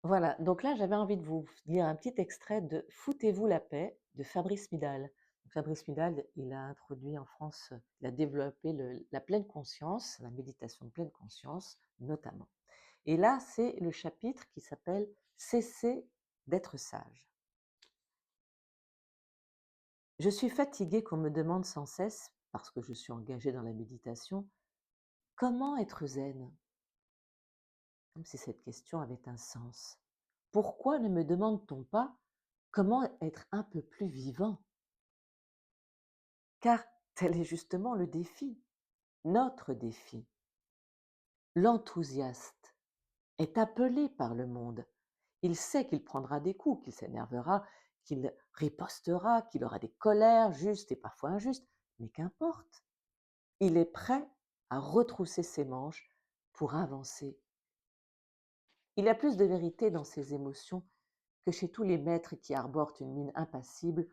Voilà, donc là, j'avais envie de vous lire un petit extrait de «Foutez-vous la paix» de Fabrice Midal. Donc Fabrice Midal, il a introduit en France, il a développé la pleine conscience, la méditation de pleine conscience, notamment. Et là, c'est le chapitre qui s'appelle «Cessez d'être sage». Je suis fatiguée qu'on me demande sans cesse, parce que je suis engagée dans la méditation, comment être zen? Comme si cette question avait un sens. Pourquoi ne me demande-t-on pas comment être un peu plus vivant? Car tel est justement le défi, notre défi. L'enthousiaste est appelé par le monde. Il sait qu'il prendra des coups, qu'il s'énervera, qu'il ripostera, qu'il aura des colères justes et parfois injustes, mais qu'importe. Il est prêt à retrousser ses manches pour avancer. Il y a plus de vérité dans ces émotions que chez tous les maîtres qui arborent une mine impassible,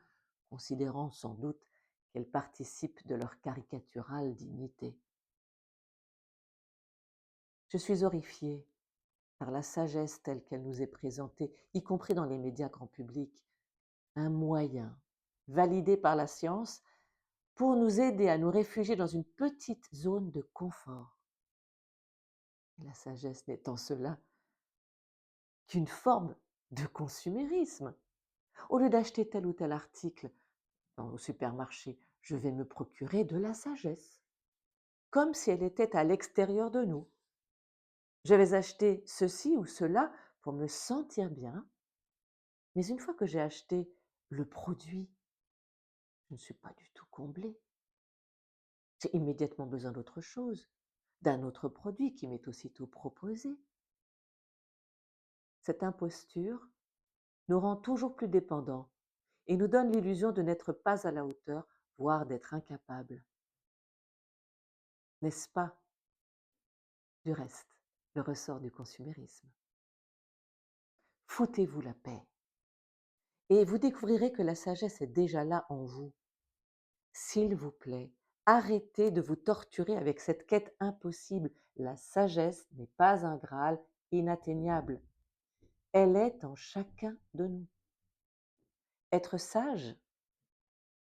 considérant sans doute qu'elles participent de leur caricaturale dignité. Je suis horrifiée par la sagesse telle qu'elle nous est présentée, y compris dans les médias grand public, un moyen, validé par la science, pour nous aider à nous réfugier dans une petite zone de confort. Et la sagesse n'est en cela qu'une forme de consumérisme. Au lieu d'acheter tel ou tel article au supermarché, je vais me procurer de la sagesse, comme si elle était à l'extérieur de nous. Je vais acheter ceci ou cela pour me sentir bien, mais une fois que j'ai acheté le produit, je ne suis pas du tout comblée. J'ai immédiatement besoin d'autre chose, d'un autre produit qui m'est aussitôt proposé. Cette imposture nous rend toujours plus dépendants et nous donne l'illusion de n'être pas à la hauteur, voire d'être incapables. N'est-ce pas, du reste, le ressort du consumérisme? Foutez-vous la paix et vous découvrirez que la sagesse est déjà là en vous. S'il vous plaît, arrêtez de vous torturer avec cette quête impossible. La sagesse n'est pas un Graal inatteignable. Elle est en chacun de nous. Être sage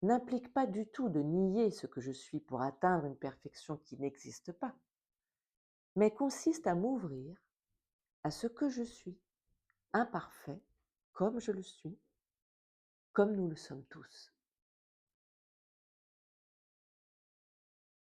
n'implique pas du tout de nier ce que je suis pour atteindre une perfection qui n'existe pas, mais consiste à m'ouvrir à ce que je suis, imparfait, comme je le suis, comme nous le sommes tous.